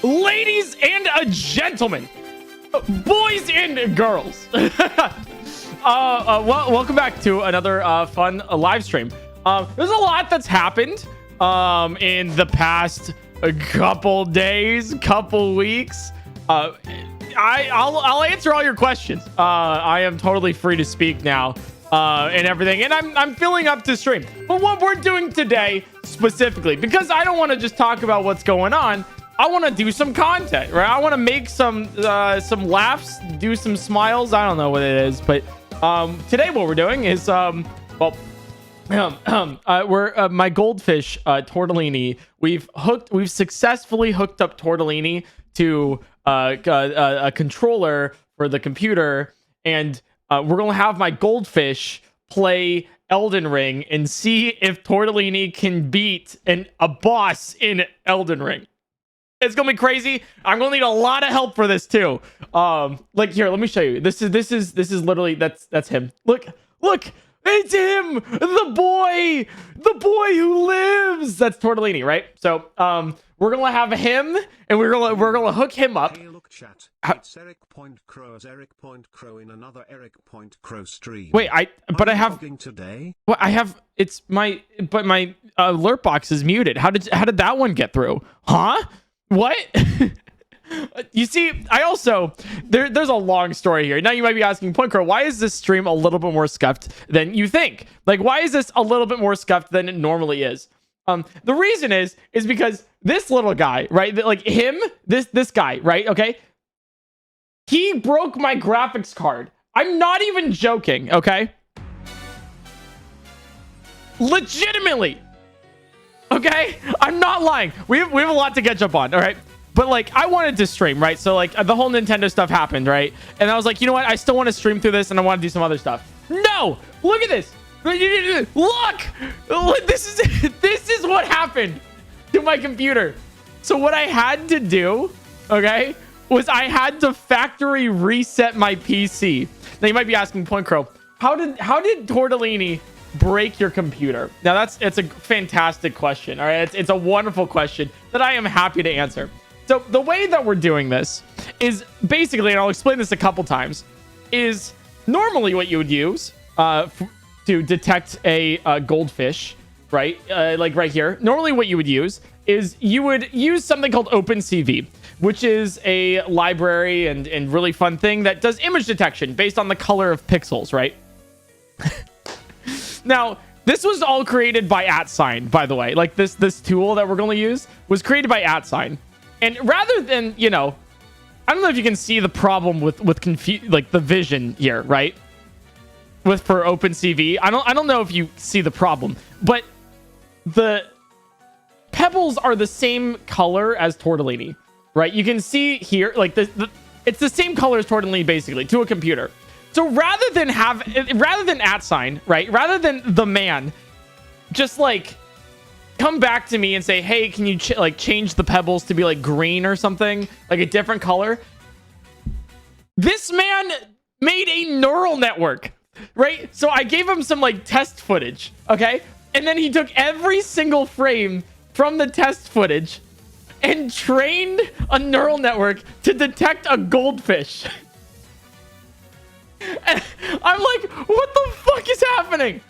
Ladies and gentlemen, boys and girls, welcome back to another fun live stream. There's a lot that's happened in the past couple days, couple weeks. I'll answer all your questions. I am totally free to speak now and everything, and I'm filling up the stream. But what we're doing today specifically, because I don't want to just talk about what's going on, I want to do some content, right? I want to make some laughs, do some smiles. I don't know what it is, but today what we're doing is we're my Goldfish tortellini. We've successfully hooked up tortellini to a controller for the computer, and we're gonna have my Goldfish play Elden Ring and see if tortellini can beat a boss in Elden Ring. It's gonna be crazy. I'm gonna need a lot of help for this too. Like here, let me show you. This is literally that's him. Look, it's him, the boy who lives. That's tortellini, right? So we're gonna have him, and we're gonna hook him up. Hey, look, chat. It's Eric PointCrow as Eric PointCrow in another Eric PointCrow stream. Wait, I have today. Well, I have. It's my alert box is muted. How did that one get through? Huh? What? You see, I also there's a long story here. Now you might be asking, PointCrow, why is this stream a little bit more scuffed than you think? Like, why is this a little bit more scuffed than it normally is? The reason is because this little guy, right? Like him, this guy, right? Okay, he broke my graphics card. I'm not even joking. Okay, legitimately. Okay, I'm not lying. We have a lot to catch up on. All right, but like I wanted to stream, right? So like the whole Nintendo stuff happened, right? And I was like, you know what? I still want to stream through this, and I want to do some other stuff. No, look at this. Look, this is what happened to my computer. So what I had to do, okay, was I had to factory reset my PC. Now you might be asking, PointCrow, how did tortellini break your computer? Now it's a fantastic question. All right, it's a wonderful question that I am happy to answer. So the way that we're doing this is basically, and I'll explain this a couple times, is normally what you would use to detect a goldfish, right? Like right here. Normally what you would use is you would use something called OpenCV, which is a library and really fun thing that does image detection based on the color of pixels, right? Now, this was all created by @sign, by the way. Like this tool that we're going to use was created by @sign. And rather than, you know, I don't know if you can see the problem with like the vision here, right? For OpenCV. I don't know if you see the problem, but the pebbles are the same color as tortellini, right? You can see here, like it's the same color as tortellini basically to a computer. So rather than @sign, right? Rather than the man just like come back to me and say, hey, can you change the pebbles to be like green or something, like a different color? This man made a neural network, right? So I gave him some like test footage, okay? And then he took every single frame from the test footage and trained a neural network to detect a goldfish. And I'm like, what the fuck is happening?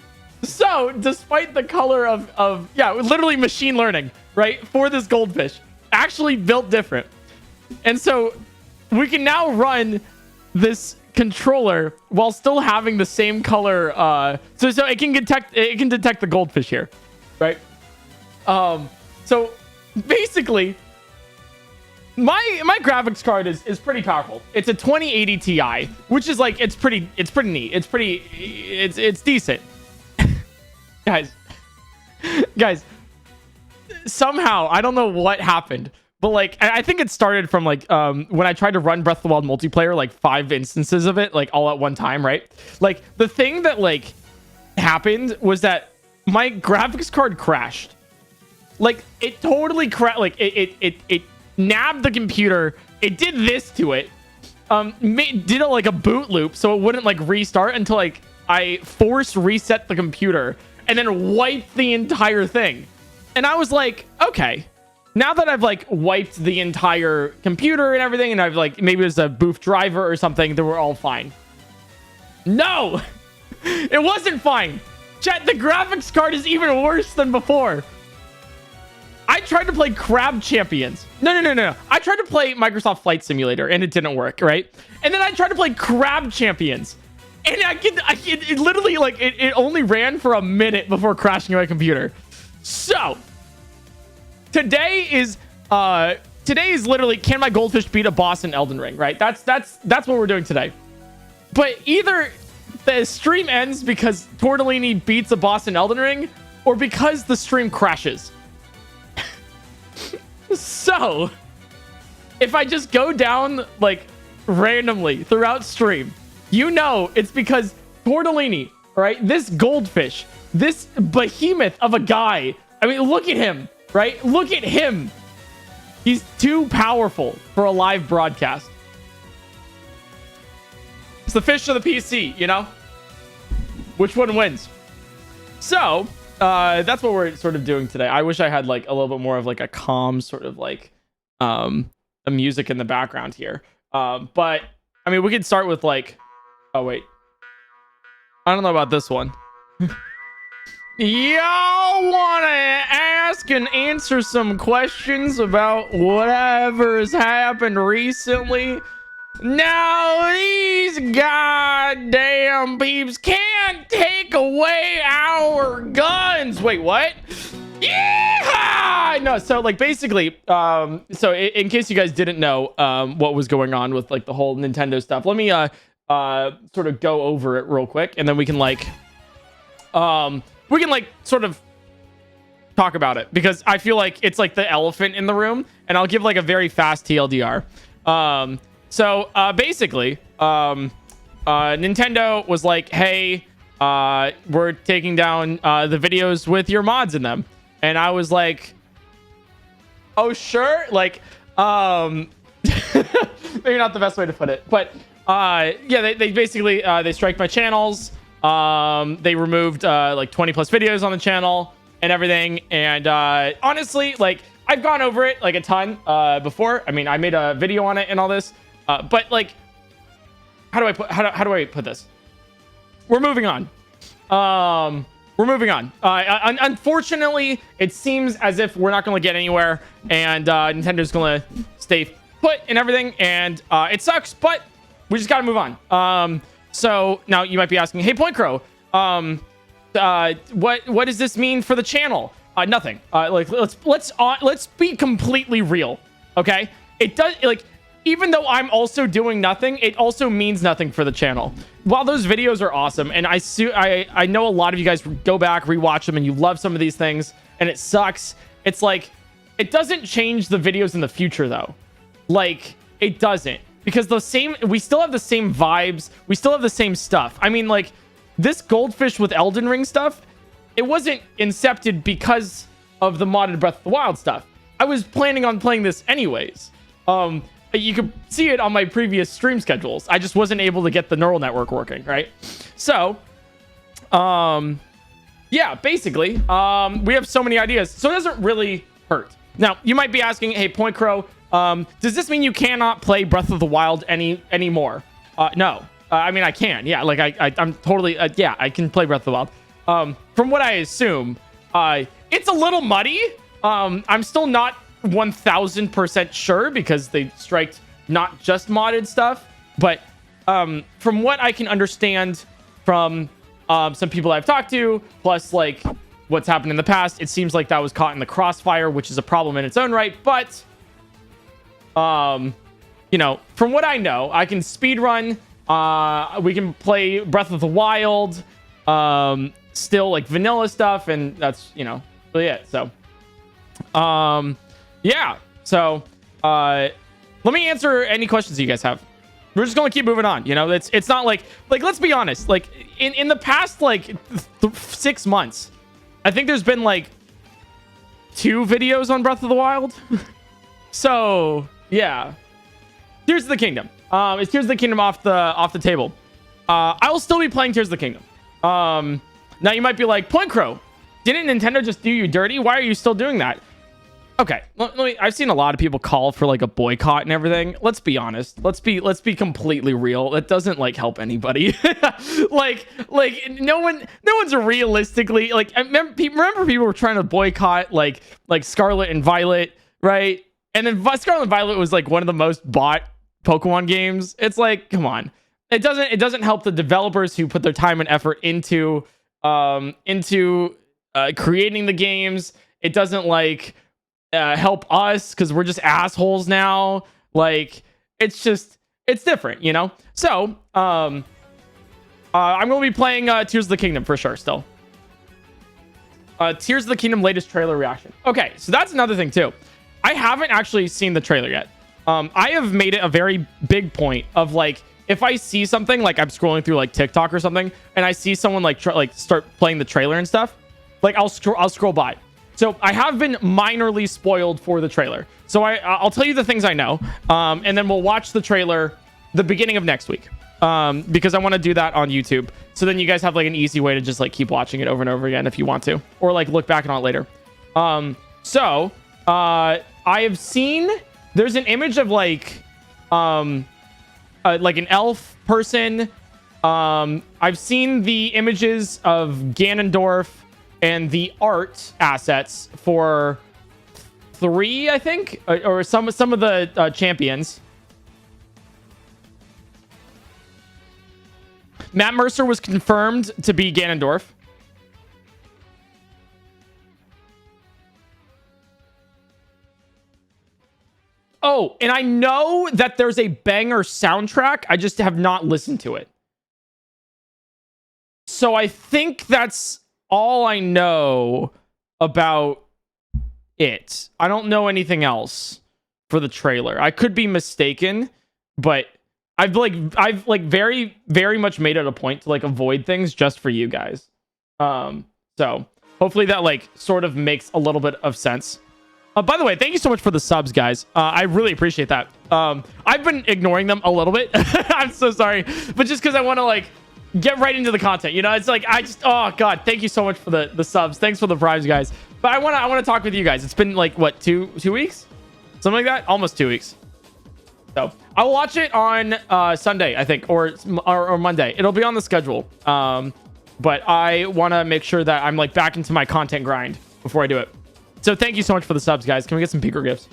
So despite the color of yeah, literally machine learning, right, for this goldfish, actually built different. And so we can now run this controller while still having the same color. So it can detect the goldfish here, right? So basically, my graphics card is pretty powerful. It's a 2080 Ti, which is like it's pretty neat. It's decent. guys, somehow I don't know what happened, but like I think it started from like when I tried to run Breath of the Wild multiplayer, like 5 instances of it like all at one time, right? Like the thing that like happened was that my graphics card crashed. Like it totally crashed. Like it nabbed the computer. It did this to it. Did it like a boot loop so it wouldn't like restart until like I force reset the computer and then wiped the entire thing. And I was like, okay, now that I've like wiped the entire computer and everything, and I've like, maybe it was a boof driver or something, then we're all fine. No, it wasn't fine. Chat, the graphics card is even worse than before. I tried to play Crab Champions. No. I tried to play Microsoft Flight Simulator and it didn't work, right? And then I tried to play Crab Champions. And it literally, like, it only ran for a minute before crashing my computer. So, today is literally, can my Goldfish beat a boss in Elden Ring, right? That's what we're doing today. But either the stream ends because Tortellini beats a boss in Elden Ring, or because the stream crashes. So, if I just go down, like, randomly throughout stream, you know it's because Tortellini, right? This Goldfish, this behemoth of a guy. I mean, look at him, right? Look at him. He's too powerful for a live broadcast. It's the fish of the PC, you know? Which one wins? So, that's what we're sort of doing today. I wish I had like a little bit more of like a calm sort of like a music in the background here. But I mean, we could start with like, oh wait, I don't know about this one. Y'all want to ask and answer some questions about whatever has happened recently? Now these goddamn peeps can't take away our guns. Wait, what? Yeah! No, so like basically, so in case you guys didn't know what was going on with like the whole Nintendo stuff, let me sort of go over it real quick, and then we can like sort of talk about it, because I feel like it's like the elephant in the room, and I'll give like a very fast TLDR. So basically, Nintendo was like, hey, we're taking down the videos with your mods in them. And I was like, oh, sure. Like, maybe not the best way to put it. But yeah, they basically, they striked my channels. They removed like 20 plus videos on the channel and everything. And honestly, like, I've gone over it like a ton before. I mean, I made a video on it and all this. But like, how do I put this? We're moving on. Unfortunately, it seems as if we're not going to get anywhere, and Nintendo's going to stay put and everything, and it sucks, but we just got to move on. So now you might be asking, hey, PointCrow, what does this mean for the channel? Nothing. Like let's be completely real, okay? It does, like, even though I'm also doing nothing, it also means nothing for the channel. While those videos are awesome, and I know a lot of you guys go back, rewatch them, and you love some of these things, and it sucks. It's like, it doesn't change the videos in the future, though. Like, it doesn't. Because we still have the same vibes. We still have the same stuff. I mean, like, this Goldfish with Elden Ring stuff, it wasn't incepted because of the modded Breath of the Wild stuff. I was planning on playing this anyways. You could see it on my previous stream schedules. I just wasn't able to get the neural network working, right? So, yeah, basically, we have so many ideas, so it doesn't really hurt. Now, you might be asking, hey, PointCrow, does this mean you cannot play Breath of the Wild anymore? No. I mean, I can. Yeah, like, I'm totally, yeah, I can play Breath of the Wild. From what I assume, it's a little muddy. I'm still not 1000% sure, because they striked not just modded stuff, but from what I can understand from some people I've talked to, plus like what's happened in the past, it seems like that was caught in the crossfire, which is a problem in its own right. But you know, from what I know, I can speedrun. We can play Breath of the Wild, still like vanilla stuff, and that's, you know, really it. So yeah, so let me answer any questions you guys have. We're just gonna keep moving on, you know. It's not like let's be honest, like in the past like 6 months, I think there's been like 2 videos on Breath of the Wild. So yeah, Tears of the Kingdom. It's Tears of the Kingdom off the table. I will still be playing Tears of the Kingdom. Now you might be like, PointCrow, didn't Nintendo just do you dirty? Why are you still doing that? Okay, I've seen a lot of people call for like a boycott and everything. Let's be honest. Let's be completely real. That doesn't like help anybody. like no one's realistically like. I remember people were trying to boycott like Scarlet and Violet, right? And then Scarlet and Violet was like one of the most bought Pokemon games. It's like, come on. It doesn't help the developers who put their time and effort into creating the games. It doesn't like help us because we're just assholes now. Like it's different, you know. So I'm gonna be playing Tears of the Kingdom for sure still. Tears of the Kingdom latest trailer reaction. Okay, so that's another thing too. I haven't actually seen the trailer yet. I have made it a very big point of like, if I see something like I'm scrolling through like TikTok or something and I see someone like start playing the trailer and stuff, like I'll scroll by. So I have been minorly spoiled for the trailer. So I'll tell you the things I know, and then we'll watch the trailer the beginning of next week, because I want to do that on YouTube. So then you guys have like an easy way to just like keep watching it over and over again if you want to, or like look back on it later. I have seen there's an image of like an elf person. I've seen the images of Ganondorf and the art assets for 3, I think, or some of the champions. Matt Mercer was confirmed to be Ganondorf. Oh, and I know that there's a banger soundtrack. I just have not listened to it. So I think that's all I know about it. I don't know anything else for the trailer. I could be mistaken, but I've very, very much made it a point to like avoid things just for you guys. So hopefully that like sort of makes a little bit of sense. By the way, thank you so much for the subs, guys. I really appreciate that. I've been ignoring them a little bit. I'm so sorry, but just because I want to like get right into the content, you know, it's like oh god, thank you so much for the subs. Thanks for the vibes, guys. But I want to talk with you guys. It's been like what, two weeks, something like that, almost 2 weeks. So I will watch it on Sunday, I think, or Monday. It'll be on the schedule. But I want to make sure that I'm like back into my content grind before I do it. So thank you so much for the subs, guys. Can we get some Pico gifts?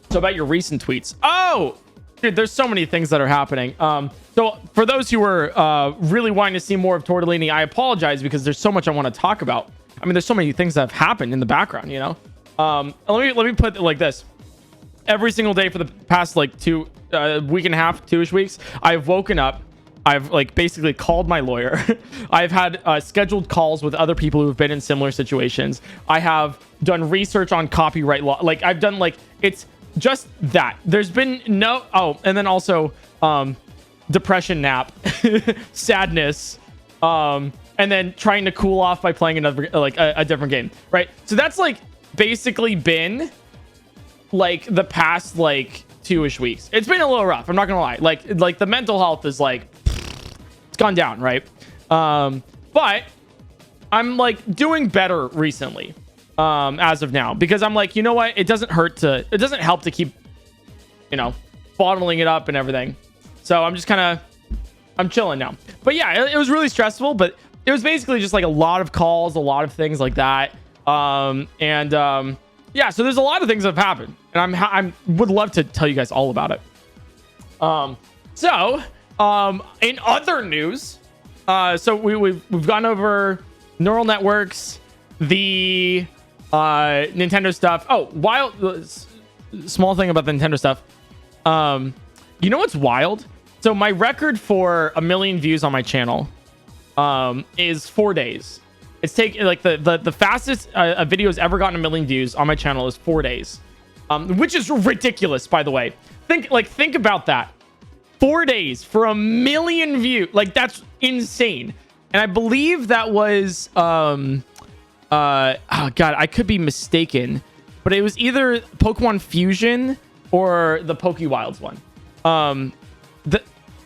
So about your recent tweets. Oh, dude, there's so many things that are happening. So for those who were really wanting to see more of Tortellini, I apologize because there's so much I want to talk about. I mean, there's so many things that have happened in the background, you know? Let me put it like this. Every single day for the past like week and a half, 2-ish weeks, I've woken up. I've like basically called my lawyer. I've had scheduled calls with other people who've been in similar situations. I have done research on copyright law. Like I've done like, it's just that. There's been no, oh, and then also depression nap, sadness, and then trying to cool off by playing another, like a different game, right? So that's like basically been like the past like 2-ish weeks. It's been a little rough, I'm not gonna lie. Like the mental health is like, it's gone down, right? But I'm like doing better recently, as of now, because I'm like, you know what, it doesn't help to keep, you know, bottling it up and everything. So I'm just I'm chilling now. But yeah, it was really stressful, but it was basically just like a lot of calls, a lot of things like that. Yeah, so there's a lot of things that have happened, and I would love to tell you guys all about it. In other news, so we've gone over neural networks, the Nintendo stuff. Oh, small thing about the Nintendo stuff. You know what's wild? So my record for 1 million views on my channel is 4 days. It's taken like the fastest a video has ever gotten 1 million views on my channel is 4 days, which is ridiculous, by the way. Think about that. 4 days for 1 million views, like that's insane. And I believe that was oh god, I could be mistaken, but it was either Pokemon Fusion or the Pokewilds one.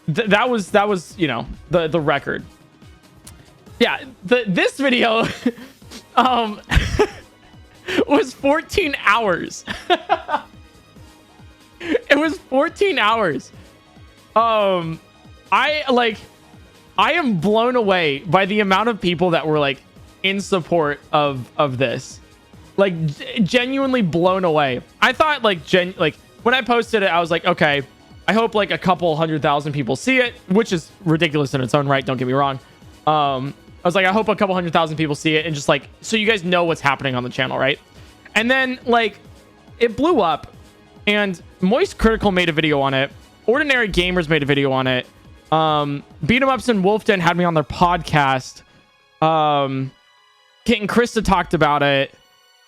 That was you know the record. Yeah, this video was 14 hours. It was 14 hours. I am blown away by the amount of people that were like in support of this. Like genuinely blown away. I thought like when I posted it, I was like, okay, I hope like a couple 100,000 people see it, which is ridiculous in its own right. Don't get me wrong. I was like, I hope a couple 100,000 people see it, and just like, so you guys know what's happening on the channel, right? And then like it blew up, and Moist Critical made a video on it. Ordinary Gamers made a video on it. Beat 'em Ups and Wolfden had me on their podcast. Kit and Krista talked about it.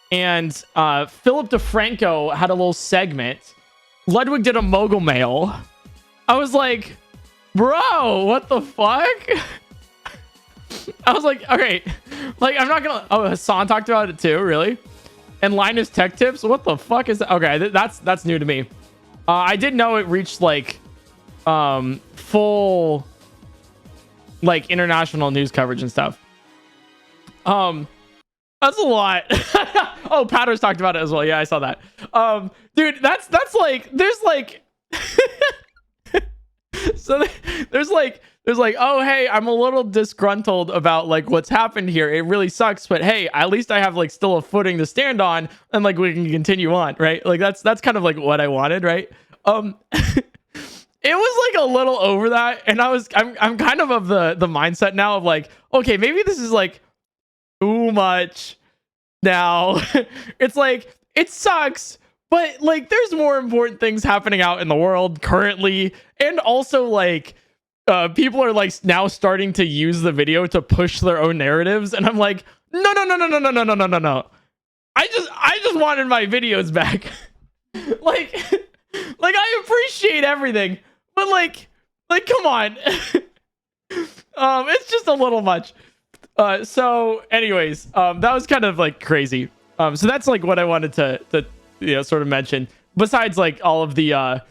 And Philip DeFranco had a little segment. Ludwig did a mogul mail. I was like, bro, what the fuck? I was like, okay, like I'm not gonna. Oh, Hassan talked about it too, really? And Linus Tech Tips. What the fuck is that? Okay, that's new to me. I didn't know it reached like full like international news coverage and stuff. That's a lot. Oh, Patter's talked about it as well. Yeah, I saw that. Dude, that's like, there's like, so there's like, oh, hey, I'm a little disgruntled about like what's happened here. It really sucks, but hey, at least I have like still a footing to stand on, and like we can continue on, right? Like that's kind of like what I wanted, right? It was like a little over that, and I'm kind of the mindset now of like, okay, maybe this is like too much now. It's like, it sucks, but like there's more important things happening out in the world currently, and also like people are like now starting to use the video to push their own narratives, and I'm like, no. I just wanted my videos back. like I appreciate everything, but like come on. It's just a little much. So anyways, that was kind of like crazy. So that's like what I wanted to sort of mention, besides like all of the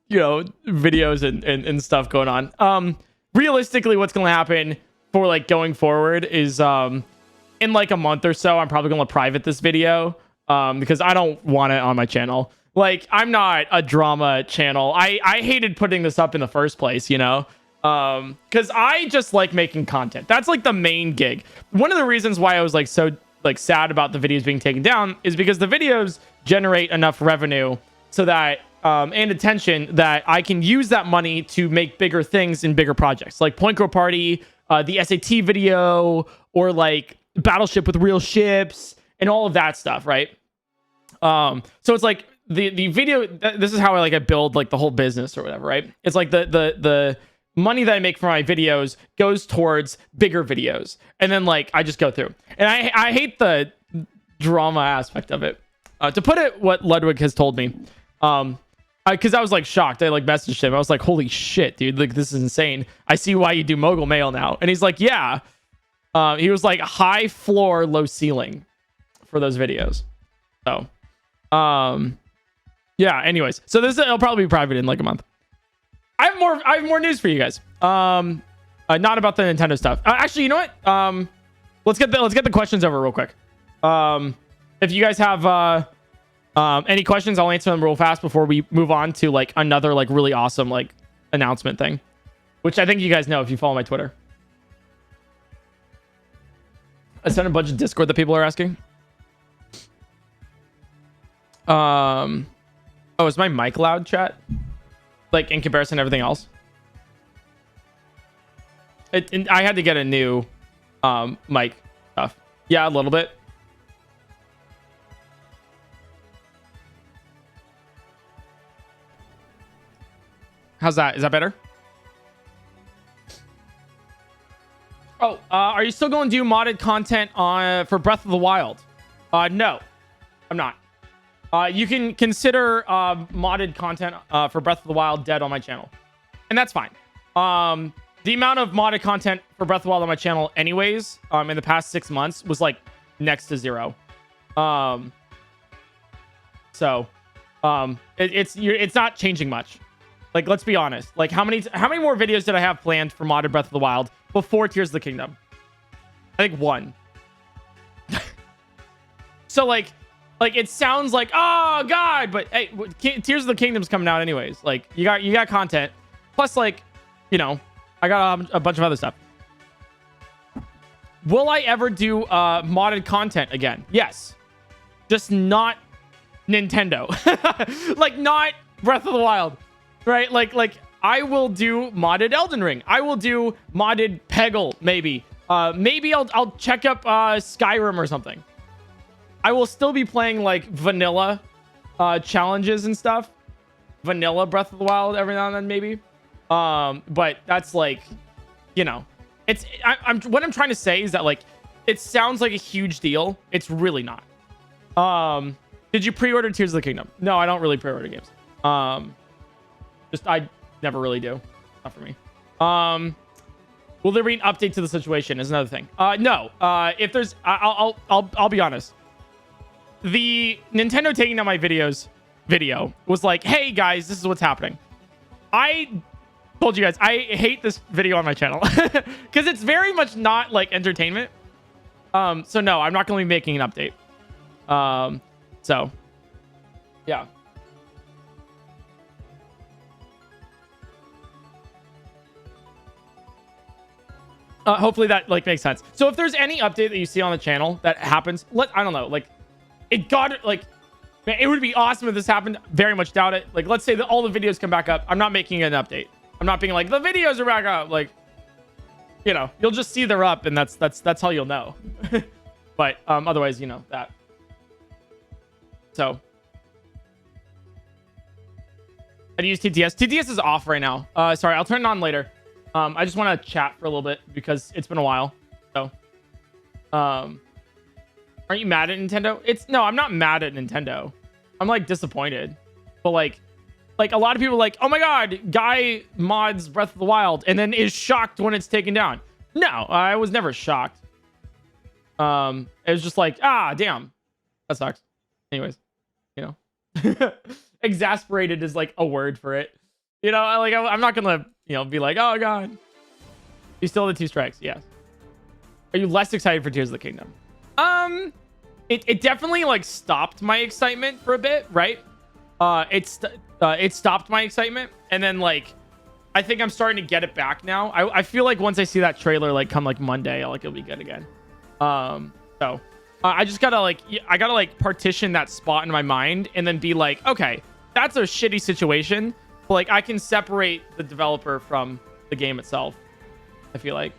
videos and stuff going on. Realistically, what's going to happen for like going forward is in like a month or so, I'm probably going to private this video because I don't want it on my channel. Like, I'm not a drama channel. I hated putting this up in the first place, because I just like making content. That's like the main gig. One of the reasons why I was like so like sad about the videos being taken down is because the videos generate enough revenue so that and attention that I can use that money to make bigger things in bigger projects, like PointCrow Party, the SAT video, or like Battleship with real ships, and all of that stuff, right? So it's like the video. This is how I build like the whole business or whatever, right? It's like the money that I make from my videos goes towards bigger videos, and then like I just go through, and I hate the drama aspect of it. To put it what Ludwig has told me, because I was like shocked. I like messaged him. I was like, holy shit, dude, like this is insane. I see why you do mogul mail now. And he's like, yeah. He was like high floor, low ceiling for those videos. So yeah, anyways, so it'll probably be private in like a month. I have more news for you guys. Not about the Nintendo stuff. Actually, you know what? Let's get the questions over real quick. If you guys have any questions, I'll answer them real fast before we move on to like another like really awesome like announcement thing, which I think you guys know if you follow my Twitter. I sent a bunch of Discord that people are asking. Oh, is my mic loud, chat? Like in comparison to everything else? I had to get a new mic stuff. Yeah, a little bit. How's that? Is that better? Oh, are you still going to do modded content for Breath of the Wild? No, I'm not. You can consider modded content for Breath of the Wild dead on my channel, and that's fine. The amount of modded content for Breath of the Wild on my channel anyways in the past 6 months was like next to zero. So it's not changing much. Like, let's be honest. Like, how many more videos did I have planned for modded Breath of the Wild before Tears of the Kingdom? I think one. So like it sounds like, oh god, but hey, Tears of the Kingdom's coming out anyways. Like you got content, plus like, you know, I got a bunch of other stuff. Will I ever do modded content again? Yes, just not Nintendo. Like not Breath of the Wild, right? Like I will do modded Elden Ring. I will do modded Peggle, maybe. Maybe I'll check up Skyrim or something. I will still be playing like vanilla challenges and stuff. Vanilla Breath of the Wild every now and then, maybe. But that's like, you know, what I'm trying to say is that like it sounds like a huge deal. It's really not. Did you pre-order Tears of the Kingdom? No, I don't really pre-order games. Just I never really do. Not for me. Will there be an update to the situation? Is another thing. No. If there's, I'll be honest. The Nintendo taking down my video was like, hey guys, this is what's happening. I told you guys I hate this video on my channel because it's very much not like entertainment. So no, I'm not going to be making an update. So yeah. Hopefully that like makes sense. So if there's any update that you see on the channel that happens, I don't know, like it got like, man, it would be awesome if this happened. Very much doubt it. Like, let's say that all the videos come back up. I'm not making an update. I'm not being like the videos are back up. Like, you know, you'll just see they're up, and that's how you'll know. But otherwise, you know that. So I use TTS. TTS is off right now. Sorry, I'll turn it on later. I just want to chat for a little bit because it's been a while. So, aren't you mad at Nintendo? No, I'm not mad at Nintendo. I'm like disappointed. But like a lot of people are like, oh my god, guy mods Breath of the Wild and then is shocked when it's taken down. No, I was never shocked. It was just like, ah, damn, that sucks. Anyways, you know, exasperated is like a word for it. You know, I'm not gonna, you know, be like, oh god, you still have the 2 strikes. Yes. Are you less excited for Tears of the Kingdom? It definitely like stopped my excitement for a bit, right? It stopped my excitement, and then like I think I'm starting to get it back now. I feel like once I see that trailer like come like Monday, it'll be good again. So I just gotta like partition that spot in my mind and then be like, okay, that's a shitty situation, but like I can separate the developer from the game itself, I feel like.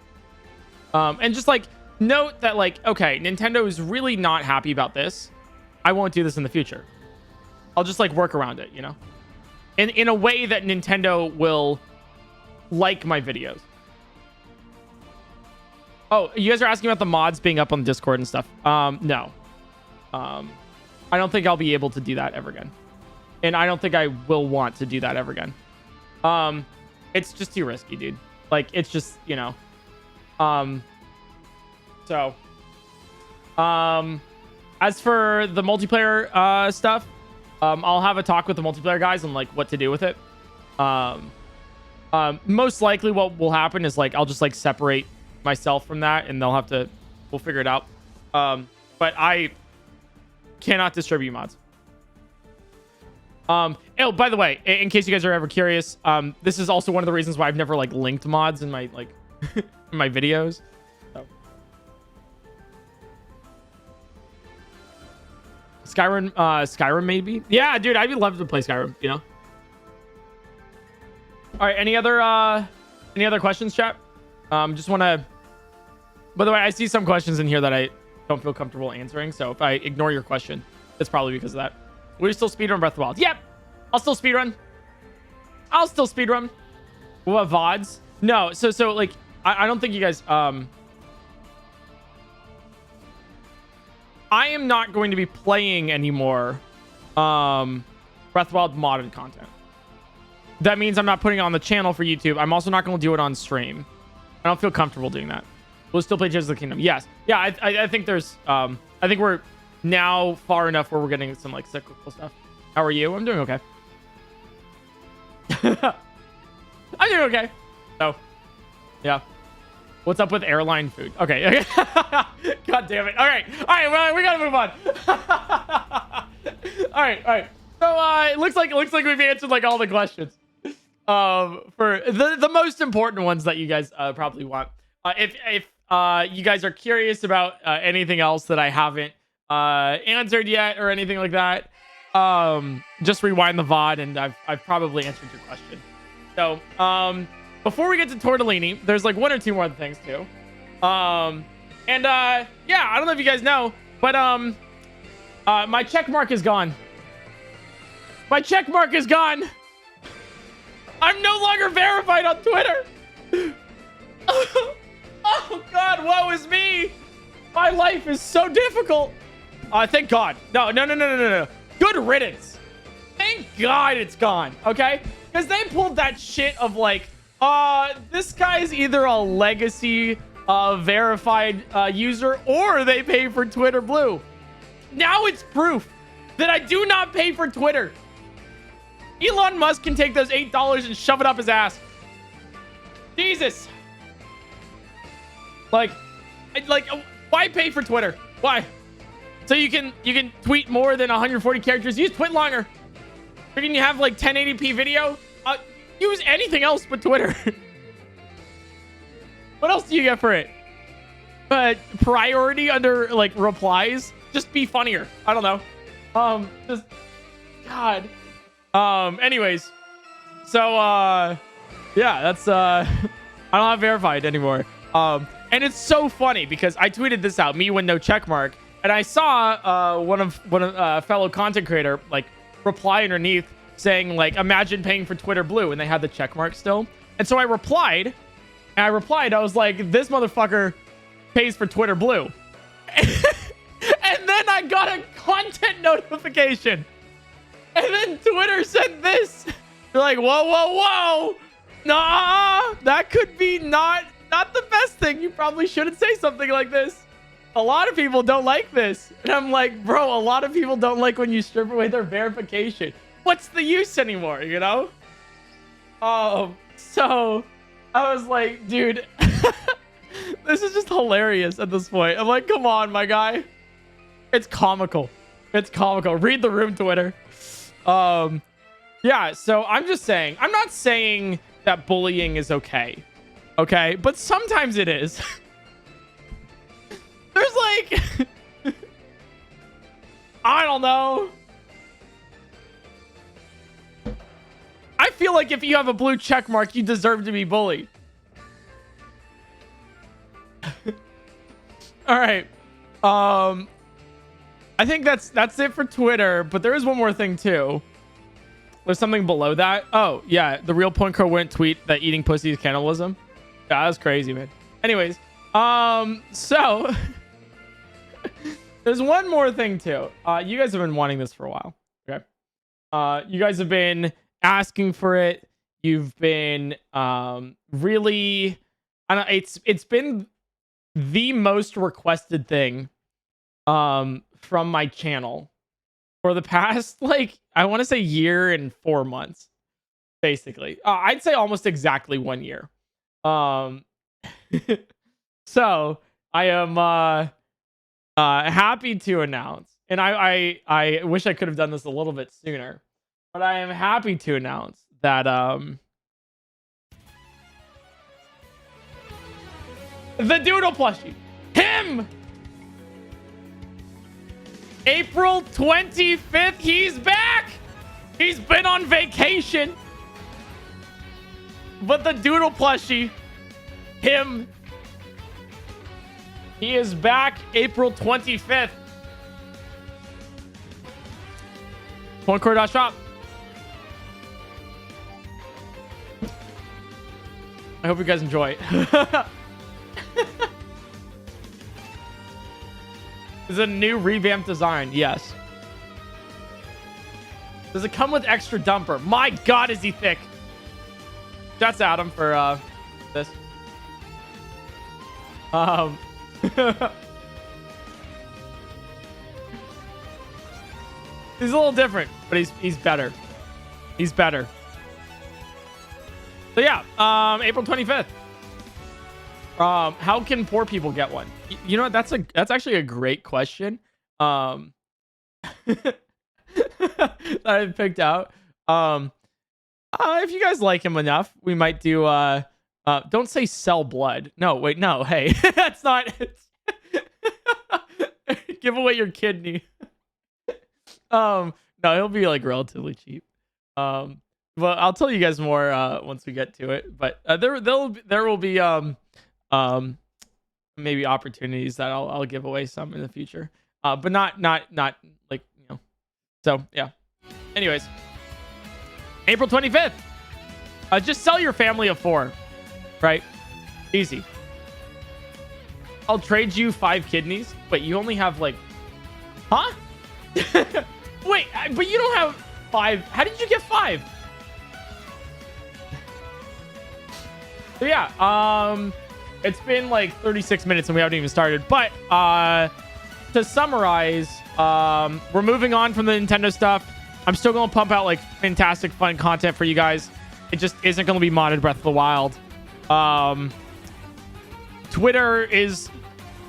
And just like note that like, okay, Nintendo is really not happy about this. I won't do this in the future. I'll just like work around it, you know, in a way that Nintendo will like my videos. Oh, you guys are asking about the mods being up on Discord and stuff. No. I don't think I'll be able to do that ever again. And I don't think I will want to do that ever again. It's just too risky, dude. Like, it's just, you know. So, as for the multiplayer stuff, I'll have a talk with the multiplayer guys on like what to do with it. Most likely what will happen is like I'll just like separate myself from that, and we'll figure it out. But I cannot distribute mods. Oh, by the way, in case you guys are ever curious, this is also one of the reasons why I've never like linked mods in my like in my videos. So. Skyrim maybe. Yeah, dude, I'd love to play Skyrim, you know. All right, any other questions, chat? Just want to, by the way, I see some questions in here that I don't feel comfortable answering, so if I ignore your question, it's probably because of that. Will you still speedrun Breath of the Wild? Yep, I'll still speedrun. We'll have VODs. No, so like I don't think you guys I am not going to be playing anymore Breath of the Wild modded content. That means I'm not putting it on the channel for YouTube. I'm also not going to do it on stream. I don't feel comfortable doing that. We'll still play Tears of the Kingdom. Yes. Yeah, I think there's I think we're now far enough where we're getting some like cyclical stuff. How are you? I'm doing okay. I'm doing okay. So yeah, What's up with airline food? Okay. God damn it. All right. Well, we gotta move on. All right. So it looks like we've answered like all the questions. For the most important ones that you guys probably want. If you guys are curious about anything else that I haven't answered yet or anything like that, just rewind the VOD and I've probably answered your question. So before we get to tortellini, there's like one or two more things too. Yeah, I don't know if you guys know, but my check mark is gone. My check mark is gone. I'm no longer verified on Twitter. Oh God, woe is me. My life is so difficult. Thank God. No. Good riddance. Thank God it's gone. Okay, because they pulled that shit of like, this guy's either a legacy verified user or they pay for Twitter Blue. Now it's proof that I do not pay for Twitter. Elon Musk can take those $8 and shove it up his ass. Jesus. Like, why pay for Twitter? Why? So you can tweet more than 140 characters. Use Twit longer. Or can you have like 1080p video? Use anything else but Twitter. What else do you get for it? Priority under like replies. Just be funnier. I don't know. Just God. Anyways, so yeah, that's I don't have verified anymore. And it's so funny because I tweeted this out, me with no check mark, and I saw one of fellow content creator like reply underneath saying like, imagine paying for Twitter Blue, and they had the check mark still. And so I replied, I was like, this motherfucker pays for Twitter Blue. And then I got a content notification. And then Twitter said this. They're like, whoa. Nah, that could be not the best thing. You probably shouldn't say something like this. A lot of people don't like this. And I'm like, bro, a lot of people don't like when you strip away their verification. What's the use anymore, you know? So I was like, dude, this is just hilarious at this point. I'm like, come on, my guy. It's comical. Read the room, Twitter. Yeah, so I'm just saying, I'm not saying that bullying is okay, but sometimes it is. There's like I don't know, I feel like if you have a blue check mark, you deserve to be bullied. All right, I think that's it for Twitter, but there is one more thing too. There's something below that. Oh, yeah. The real PointCrow wouldn't tweet that eating pussy is cannibalism. Yeah, that's crazy, man. Anyways, so there's one more thing too. You guys have been wanting this for a while. Okay. You guys have been asking for it. You've been really, I don't know, it's been the most requested thing from my channel for the past, like, I want to say year and 4 months, basically. I'd say almost exactly 1 year. So I am happy to announce, and I wish I could have done this a little bit sooner, but I am happy to announce that the Doodle plushie, him, April 25th, he's back. He's been on vacation, but the Doodle plushie, him, he is back April 25th. PointCrow.shop. I hope you guys enjoy it. Is it a new revamped design? Yes. Does it come with extra dumper? My God, is he thick? That's Adam for this. He's a little different, but he's better. He's better. So yeah, April 25th. How can poor people get one? You know what? That's actually a great question. That I picked out. If you guys like him enough, we might do don't say sell blood. No, wait, no. Hey, that's not give away your kidney. No, he'll be like relatively cheap. Well, I'll tell you guys more once we get to it. But there will be maybe opportunities that I'll give away some in the future. But not like, you know. So yeah. Anyways, April 25th. Just sell your family of 4, right? Easy. I'll trade you 5 kidneys. Wait, you only have like, huh? Wait, but you don't have 5. How did you get 5? So yeah, it's been like 36 minutes and we haven't even started. But to summarize, we're moving on from the Nintendo stuff. I'm still going to pump out like fantastic fun content for you guys. It just isn't going to be modded Breath of the Wild. Twitter is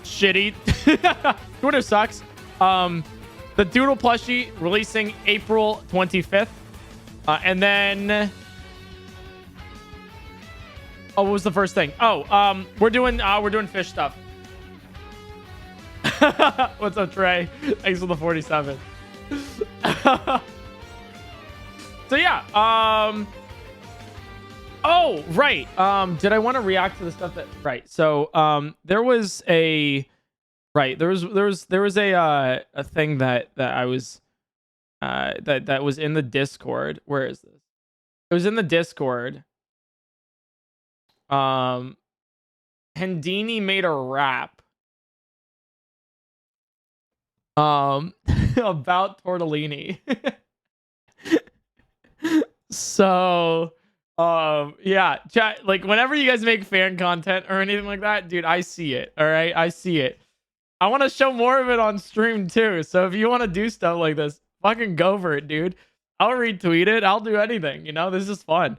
shitty. Twitter sucks. The Doodle plushie releasing April 25th. And then... Oh, what was the first thing? Oh, we're doing fish stuff. What's up, Trey? Thanks for the 47. So yeah, oh, right. Did I want to react to the stuff that so there was a a thing that I was that was in the Discord. Where is this? It was in the Discord. Hendini made a rap about tortellini. So yeah, chat, like whenever you guys make fan content or anything like that, dude, I see it. All right, I see it. I want to show more of it on stream too. So if you want to do stuff like this, fucking go for it, dude. I'll retweet it. I'll do anything. You know, this is fun.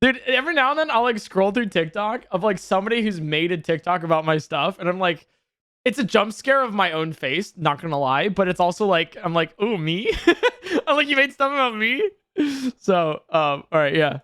Dude, every now and then I'll like scroll through TikTok of like somebody who's made a TikTok about my stuff, and I'm like, it's a jump scare of my own face, not gonna lie, but it's also like, I'm like, ooh, me? I'm like, you made stuff about me? So, all right, yeah.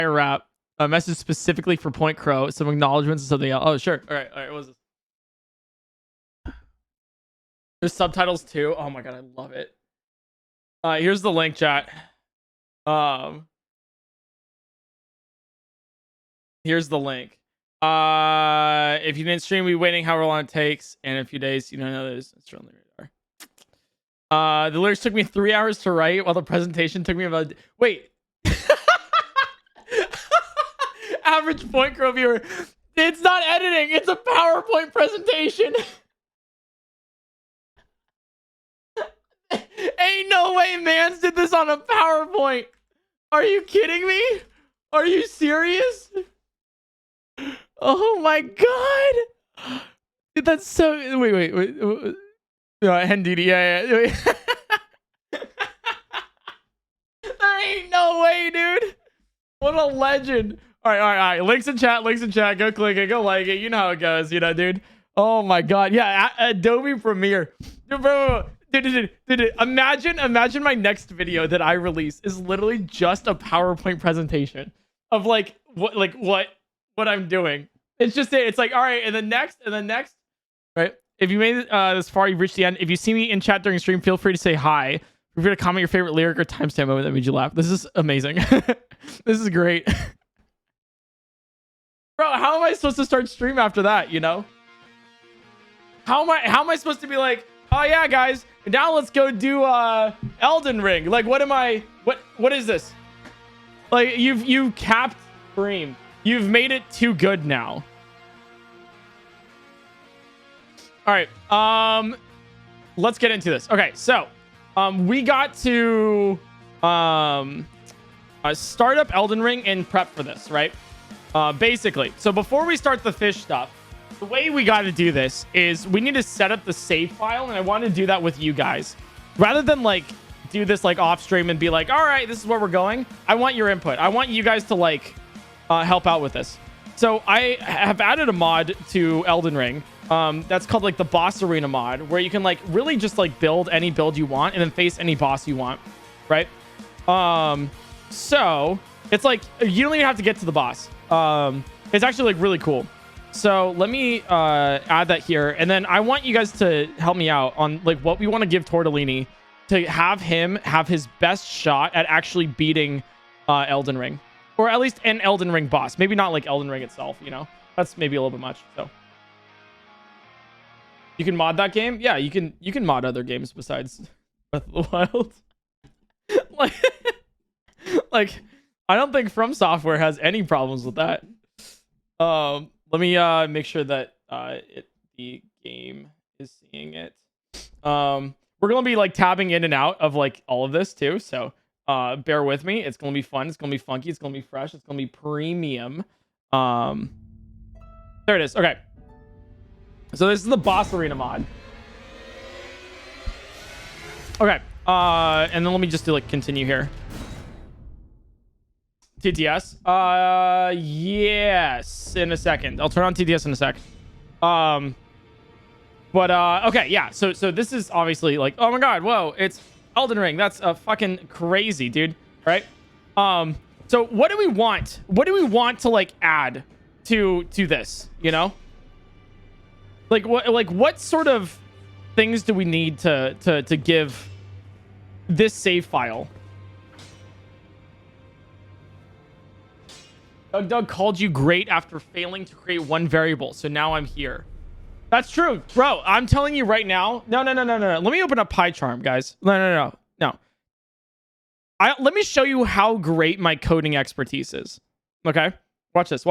rap. A message specifically for PointCrow. Some acknowledgements and something else. Oh, sure. All right. What was this? There's subtitles too. Oh my god, I love it. Here's the link, chat. Here's the link. If you didn't stream, we waiting however long it takes, and in a few days, you don't know this. It's on the radar. The lyrics took me 3 hours to write, while the presentation took me about. Wait. Average PointCrow viewer. It's not editing. It's a PowerPoint presentation. Ain't no way Mans did this on a PowerPoint. Are you kidding me? Are you serious? Oh my god. Dude, that's so... Wait. NDD, yeah. There ain't no way, dude. What a legend. All right. Links in chat. Go click it. Go like it. You know how it goes, dude. Oh my god. Yeah, Adobe Premiere. Dude, bro. Dude. Imagine my next video that I release is literally just a PowerPoint presentation of what I'm doing. It's just it. It's like, all right, and then next. Right? If you made it this far, you've reached the end. If you see me in chat during stream, feel free to say hi. Feel free to comment your favorite lyric or timestamp moment that made you laugh. This is amazing. This is great. Bro, how am I supposed to start stream after that, How am I supposed to be like, oh yeah, guys, now let's go do Elden Ring. Like, what is this? Like, you've capped stream. You've made it too good now. All right, let's get into this. Okay, so we got to start up Elden Ring and prep for this, right? Basically, so before we start the fish stuff, the way we got to do this is we need to set up the save file, and I want to do that with you guys rather than do this off stream and be like, all right, this is where we're going. I want your input. I want you guys to help out with this. So I have added a mod to Elden Ring. That's called the boss arena mod, where you can really just build any build you want and then face any boss you want, right? So it's you don't even have to get to the boss. It's actually really cool. So let me add that here, and then I want you guys to help me out on what we want to give Tortellini to have him have his best shot at actually beating Elden Ring, or at least an Elden Ring boss. Maybe not Elden Ring itself, that's maybe a little bit much. So you can mod that game. Yeah, you can mod other games besides Breath of the Wild. I don't think From Software has any problems with that. Let me make sure that the game is seeing it. We're gonna be tabbing in and out of all of this too, so bear with me. It's gonna be fun. It's gonna be funky. It's gonna be fresh. It's gonna be premium. There it is. Okay. So this is the boss arena mod. Okay. And then let me just do continue here. TTS. Yes, in a second. I'll turn on TTS in a sec. Okay, yeah. So this is obviously oh my god, whoa, it's Elden Ring. That's fucking crazy, dude. Right? So what do we want? What do we want to add to this? What sort of things do we need to give this save file? Doug called you great after failing to create one variable, so now I'm here. That's true, bro. I'm telling you right now. No. Let me open up PyCharm, guys. No. Let me show you how great my coding expertise is. Okay, watch this.